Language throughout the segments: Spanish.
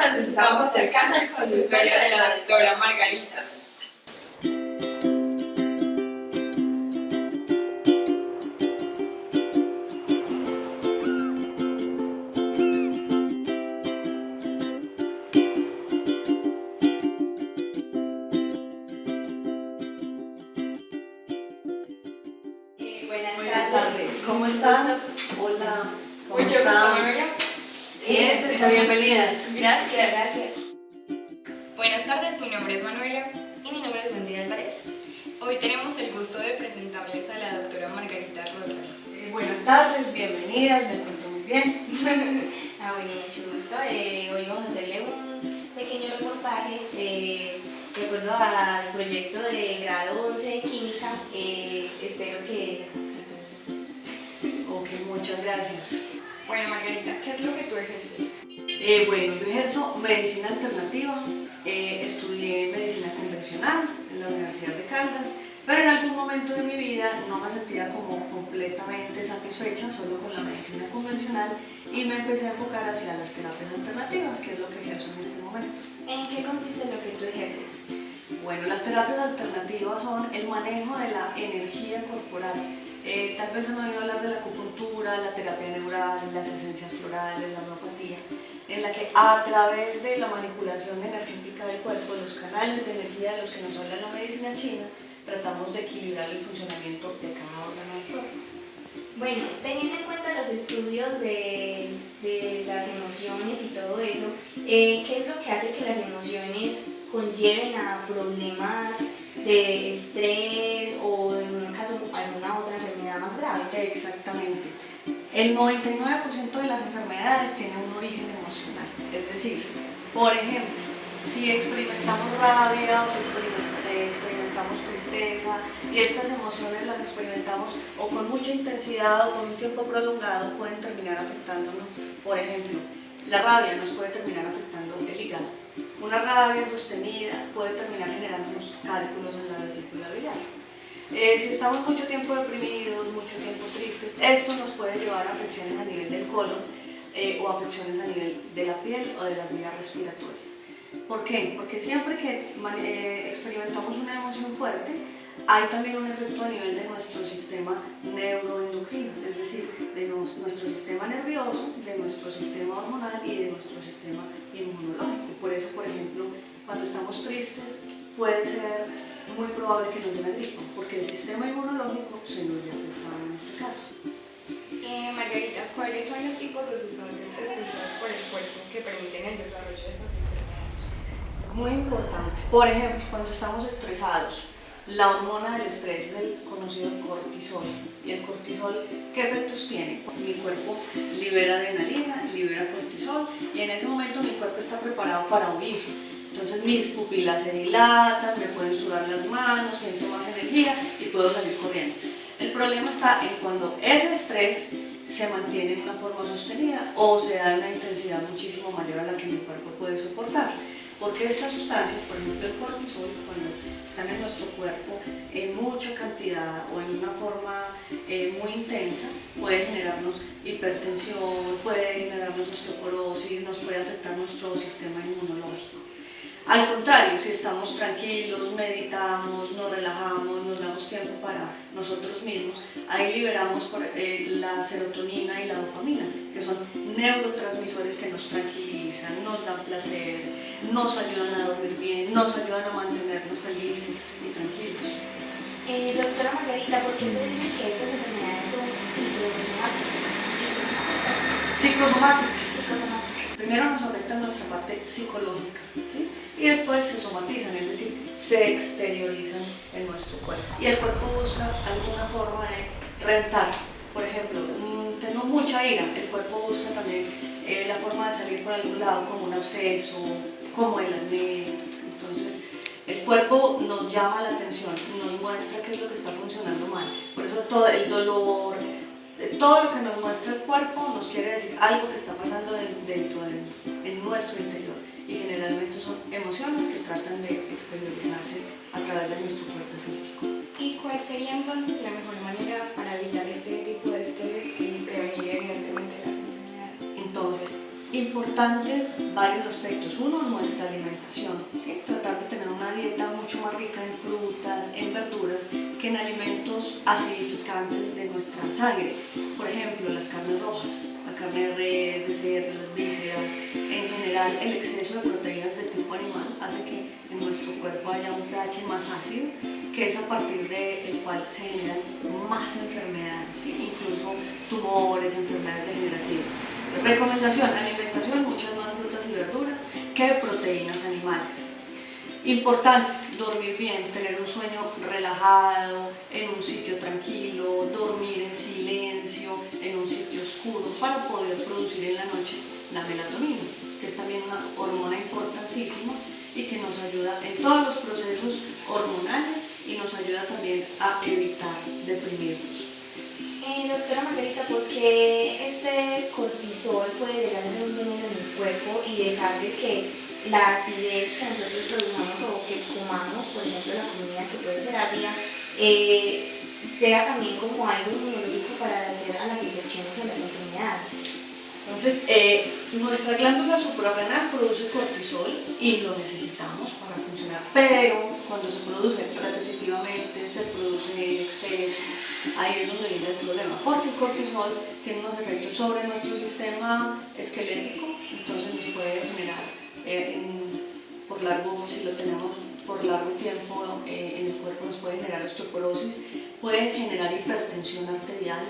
ahora nos estamos acercando al consultorio de la doctora Margarita. Buenas tardes, ¿cómo están? Hola, ¿cómo Mucho gusto, Manuela. Siéntense, bienvenidas. Gracias. Buenas tardes, mi nombre es Manuela. Y mi nombre es Wendy Álvarez. Hoy tenemos el gusto de presentarles a la doctora Margarita Roldán. Buenas tardes, bienvenidas, me encuentro muy bien. Bueno, mucho gusto. Hoy vamos a hacerle un pequeño reportaje de acuerdo al proyecto de grado 11 de Química. Espero que... Ok, muchas gracias. Bueno, Margarita, ¿qué es lo que tú ejerces? Bueno, yo ejerzo medicina alternativa, estudié medicina convencional en la Universidad de Caldas, pero en algún momento de mi vida no me sentía como completamente satisfecha solo con la medicina convencional y me empecé a enfocar hacia las terapias alternativas, que es lo que ejerzo en este momento. ¿En qué consiste lo que tú ejerces? Bueno, las terapias alternativas son el manejo de la energía corporal. Tal vez han oído hablar de la acupuntura, la terapia neural, las esencias florales, la homeopatía, en la que a través de la manipulación energética del cuerpo, los canales de energía de los que nos habla la medicina china, tratamos de equilibrar el funcionamiento de cada órgano del cuerpo. Bueno, teniendo en cuenta los estudios de las emociones y todo eso, ¿qué es lo que hace que las emociones conlleven a problemas de estrés o en un caso alguna otra enfermedad más grave? Exactamente. El 99% de las enfermedades tienen un origen emocional. Es decir, por ejemplo, si experimentamos rabia o si experimentamos tristeza y estas emociones las experimentamos o con mucha intensidad o con un tiempo prolongado, pueden terminar afectándonos. Por ejemplo, la rabia nos puede terminar afectando el hígado. Una rabia sostenida puede terminar generándonos cálculos en la vesícula biliar. Si estamos mucho tiempo deprimidos, mucho tiempo tristes, esto nos puede llevar a afecciones a nivel del colon o afecciones a nivel de la piel o de las vías respiratorias. ¿Por qué? Porque siempre que experimentamos una emoción fuerte, hay también un efecto a nivel de nuestro sistema neuroendocrino, es decir, de nuestro sistema nervioso, de nuestro sistema hormonal y de nuestro sistema inmunológico. Por eso, por ejemplo, cuando estamos tristes, puede ser muy probable que nos dé una gripa, porque el sistema inmunológico se nos ve afectado en este caso. Margarita, ¿cuáles son los tipos de sustancias expulsadas por el cuerpo que permiten el desarrollo de estas enfermedades? Muy importante. Por ejemplo, cuando estamos estresados, la hormona del estrés es el conocido cortisol. ¿Y el cortisol qué efectos tiene? Mi cuerpo libera adrenalina, libera cortisol y en ese momento mi cuerpo está preparado para huir. Entonces mis pupilas se dilatan, me pueden sudar las manos, siento más energía y puedo salir corriendo. El problema está en cuando ese estrés se mantiene en una forma sostenida o se da en una intensidad muchísimo mayor a la que mi cuerpo puede soportar. Porque estas sustancias, por ejemplo el cortisol, cuando están en nuestro cuerpo en mucha cantidad o en una forma muy intensa, puede generarnos hipertensión, puede generarnos osteoporosis, nos puede afectar nuestro sistema inmunológico. Al contrario, si estamos tranquilos, meditamos, nos relajamos, nos damos tiempo para nosotros mismos, ahí liberamos la serotonina y la dopamina, que son neurotransmisores que nos tranquilizan, nos dan placer, nos ayudan a dormir bien, nos ayudan a mantenernos felices y tranquilos. Doctora Margarita, ¿por qué se dice que estas enfermedades son Psicosomáticas. Primero nos afectan nuestra parte psicológica, ¿sí? Y después se somatizan, es decir, se exteriorizan en nuestro cuerpo. Y el cuerpo busca alguna forma de rentar. Por ejemplo, tengo mucha ira, el cuerpo busca también la forma de salir por algún lado, como un absceso, como el acné. Entonces, el cuerpo nos llama la atención, nos muestra qué es lo que está funcionando mal. Por eso todo el dolor, todo lo que nos muestra el cuerpo nos quiere decir algo que está pasando en nuestro interior y generalmente son emociones que tratan de exteriorizarse a través de nuestro cuerpo físico. ¿Y cuál sería entonces la mejor manera para evitar este tipo de estrés y prevenir evidentemente las enfermedades? Entonces, Importantes varios aspectos. Uno, nuestra alimentación, ¿sí? Tratar de tener una dieta mucho más rica en frutas, en verduras, que en alimentos acidificantes de nuestra sangre. Por ejemplo, las carnes rojas, la carne de res, de cerdo, las vísceras. En general, el exceso de proteínas de tipo animal hace que en nuestro cuerpo haya un pH más ácido, que es a partir del cual se generan más enfermedades, ¿sí? Incluso tumores, enfermedades degenerativas. Recomendación, alimentación, muchas más frutas y verduras que proteínas animales. Importante, dormir bien, tener un sueño relajado, en un sitio tranquilo, dormir en silencio, en un sitio oscuro, para poder producir en la noche la melatonina, que es también una hormona importantísima y que nos ayuda en todos los procesos hormonales y nos ayuda también a evitar deprimirnos. Doctora Margarita, ¿por qué este cortisol puede llegar a ser un veneno en el cuerpo y dejar de que la acidez que nosotros produzcamos o que comamos, por ejemplo, la comida que puede ser ácida, sea también como algo inmunológico para hacer a las infecciones o las enfermedades? Entonces, nuestra glándula suprarrenal produce cortisol y lo necesitamos para funcionar, pero cuando se produce repetitivamente, se produce en exceso, ahí es donde viene el problema, porque el cortisol tiene unos efectos sobre nuestro sistema esquelético, entonces nos puede generar, si lo tenemos por largo tiempo en el cuerpo, nos puede generar osteoporosis, puede generar hipertensión arterial,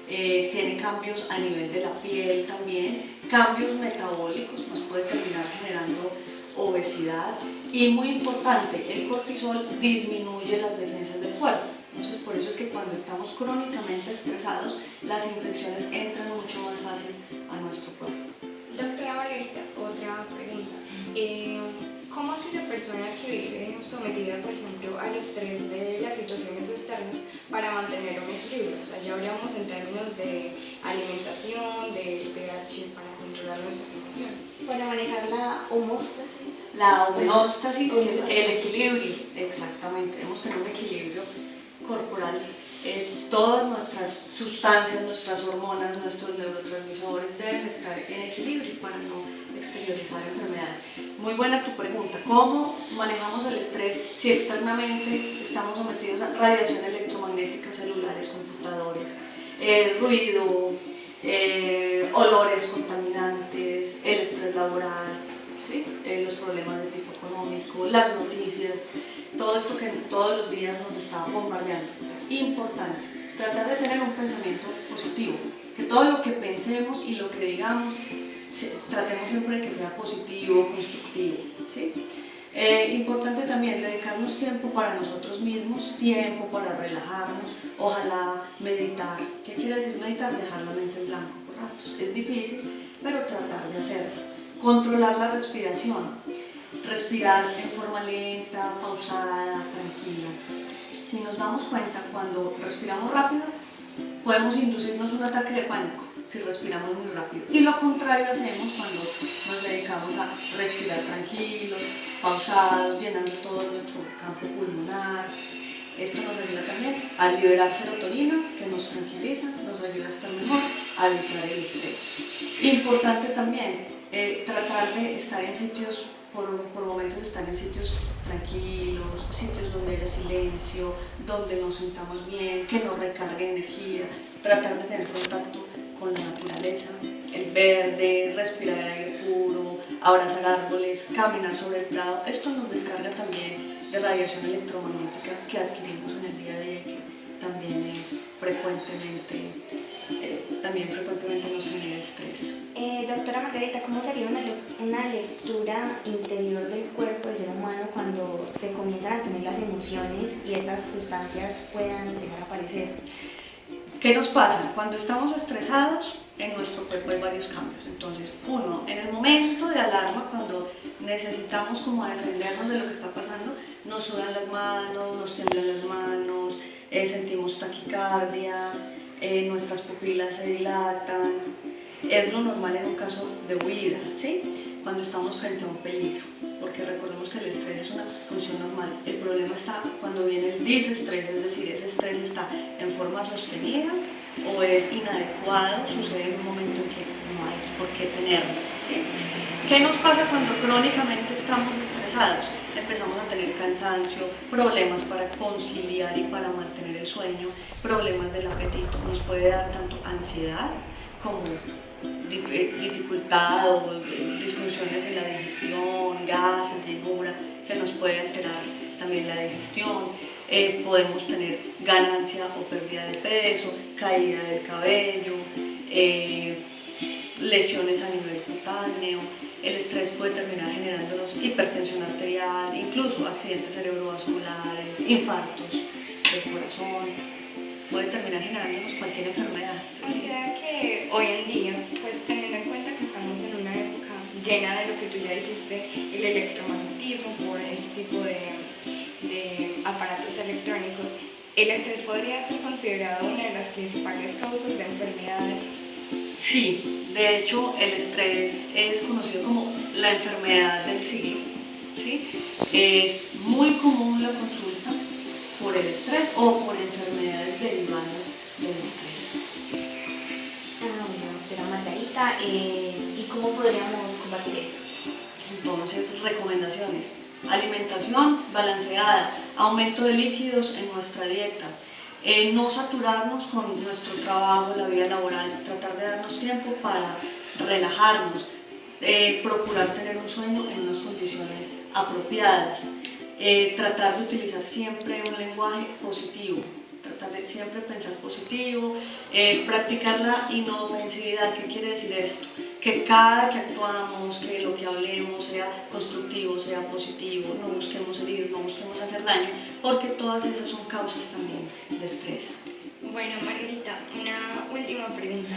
tiene cambios a nivel de la piel también, cambios metabólicos, nos puede terminar generando obesidad y muy importante, el cortisol disminuye las defensas del cuerpo. Entonces por eso es que cuando estamos crónicamente estresados, las infecciones entran mucho más fácil a nuestro cuerpo. Doctora Margarita, otra pregunta. ¿Cómo hace una persona que vive sometida, por ejemplo, al estrés de las situaciones externas para mantener un equilibrio? O sea, ya hablamos en términos de alimentación, del pH, para controlar nuestras emociones. Para manejar la homóstasis. La homeostasis es el equilibrio, exactamente, debemos tener un equilibrio corporal. Todas nuestras sustancias, nuestras hormonas, nuestros neurotransmisores deben estar en equilibrio para no exteriorizar enfermedades. Muy buena tu pregunta. ¿Cómo manejamos el estrés si externamente estamos sometidos a radiación electromagnética, celulares, computadores, ruido, olores contaminantes, el estrés laboral, ¿sí? Los problemas de tipo económico, las noticias, todo esto que todos los días nos está bombardeando? Entonces, importante, tratar de tener un pensamiento positivo, que todo lo que pensemos y lo que digamos, tratemos siempre de que sea positivo, constructivo, ¿sí? Importante también dedicarnos tiempo para nosotros mismos, tiempo para relajarnos, ojalá meditar. ¿Qué quiere decir meditar? Dejar la mente en blanco por ratos. Es difícil, pero tratar de hacerlo. Controlar la respiración, respirar en forma lenta, pausada, tranquila. Si nos damos cuenta, cuando respiramos rápido, podemos inducirnos un ataque de pánico si respiramos muy rápido. Y lo contrario hacemos cuando nos dedicamos a respirar tranquilos, pausados, llenando todo nuestro campo pulmonar. Esto nos ayuda también a liberar serotonina, que nos tranquiliza, nos ayuda a estar mejor, a evitar el estrés. Importante también tratar de estar en sitios, por momentos estar en sitios tranquilos, sitios donde haya silencio, donde nos sintamos bien, que nos recargue energía, tratar de tener contacto con la naturaleza, el verde, respirar aire puro, abrazar árboles, caminar sobre el prado. Esto nos descarga también de radiación electromagnética que adquirimos en el día a día, que también es frecuentemente nos genera estrés. Doctora Margarita, ¿cómo sería una lectura interior del cuerpo del ser humano cuando se comienzan a tener las emociones y estas sustancias puedan llegar a aparecer? ¿Qué nos pasa? Cuando estamos estresados, en nuestro cuerpo hay varios cambios. Entonces, uno, en el momento de alarma, cuando necesitamos como defendernos de lo que está pasando, nos sudan las manos, nos tiemblan las manos, sentimos taquicardia, nuestras pupilas se dilatan. Es lo normal en un caso de huida, ¿sí? Cuando estamos frente a un peligro, porque recordemos que el estrés es una función normal. El problema está cuando viene el disestrés, es decir, ese estrés está en forma sostenida o es inadecuado, sucede en un momento en que no hay por qué tenerlo. ¿sí? ¿Qué nos pasa cuando crónicamente estamos estresados? Empezamos a tener cansancio, problemas para conciliar y para mantener el sueño, problemas del apetito, nos puede dar tanto ansiedad como dificultad o disfunciones en la digestión, gases, llenura, se nos puede alterar también la digestión, podemos tener ganancia o pérdida de peso, caída del cabello, lesiones a nivel cutáneo, el estrés puede terminar generándonos hipertensión arterial, incluso accidentes cerebrovasculares, infartos del corazón, puede terminar generándonos cualquier enfermedad. O sea que hoy en día, pues teniendo en cuenta que estamos en una época llena de lo que tú ya dijiste, el electromagnetismo por este tipo de aparatos electrónicos, ¿el estrés podría ser considerado una de las principales causas de enfermedades? Sí, de hecho el estrés es conocido como la enfermedad del siglo, ¿sí? Es muy común la consulta por el estrés o por enfermedades derivadas del estrés. Bueno, doctora Margarita, ¿y cómo podríamos combatir esto? Entonces, recomendaciones: alimentación balanceada, aumento de líquidos en nuestra dieta, no saturarnos con nuestro trabajo, la vida laboral, tratar de darnos tiempo para relajarnos, procurar tener un sueño en unas condiciones apropiadas, tratar de utilizar siempre un lenguaje positivo, tratar de siempre pensar positivo, practicar la inofensividad. ¿Qué quiere decir esto? Que cada que actuamos, que lo que hablemos sea constructivo, sea positivo, no busquemos herir, no busquemos hacer daño, porque todas esas son causas también de estrés. Bueno, Margarita, una última pregunta.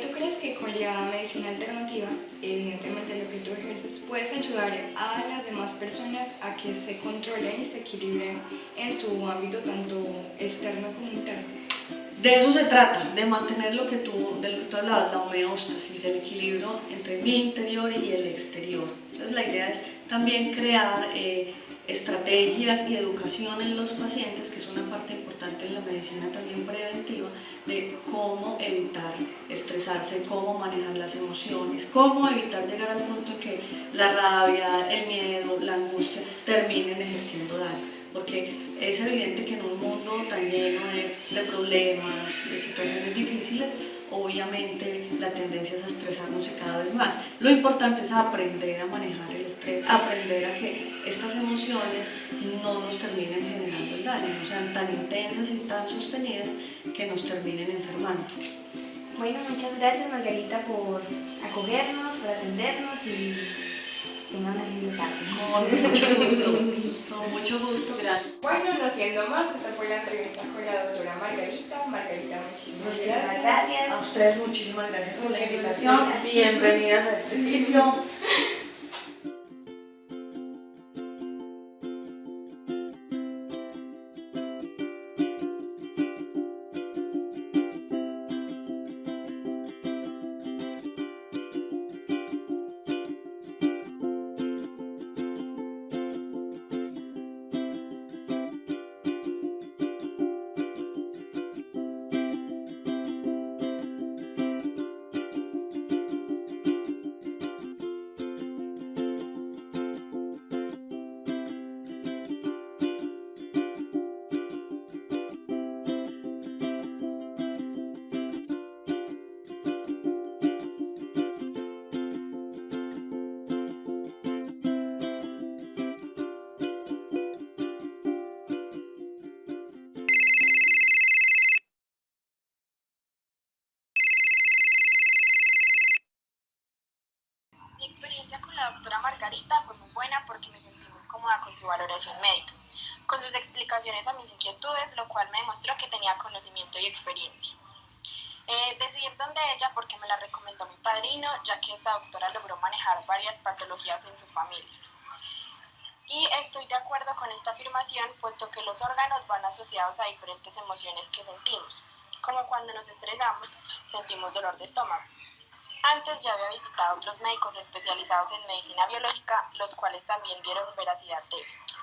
¿Tú crees que con la medicina alternativa, evidentemente lo que tú ejerces, puedes ayudar a las demás personas a que se controlen y se equilibren en su ámbito tanto externo como interno? De eso se trata, de mantener de lo que tú hablabas, la homeostasis, el equilibrio entre mi interior y el exterior. Entonces la idea es también crear estrategias y educación en los pacientes, que es una parte importante en la medicina también preventiva, de cómo evitar estresarse, cómo manejar las emociones, cómo evitar llegar al punto en que la rabia, el miedo, la angustia terminen ejerciendo daño. Porque es evidente que en un mundo tan lleno de problemas, de situaciones difíciles, obviamente la tendencia es a estresarnos cada vez más. Lo importante es aprender a manejar el estrés, aprender a que estas emociones no nos terminen generando el daño, no sean tan intensas y tan sostenidas que nos terminen enfermando. Bueno, muchas gracias Margarita por acogernos, por atendernos y tenga una linda tarde. Con mucho gusto, con mucho gusto, gracias. Bueno, no siendo más, esta fue la entrevista con la doctora Margarita. Margarita, muchísimas Muchísimas gracias. gracias. A ustedes muchísimas gracias por la Muchas invitación, gracias. bienvenidas a este sitio. Mi experiencia con la doctora Margarita fue muy buena porque me sentí muy cómoda con su valoración médica, con sus explicaciones a mis inquietudes, lo cual me demostró que tenía conocimiento y experiencia. Decidí ir donde ella porque me la recomendó mi padrino, ya que esta doctora logró manejar varias patologías en su familia. Y estoy de acuerdo con esta afirmación, puesto que los órganos van asociados a diferentes emociones que sentimos, como cuando nos estresamos, sentimos dolor de estómago. Antes ya había visitado otros médicos especializados en medicina biológica, los cuales también dieron veracidad de esto.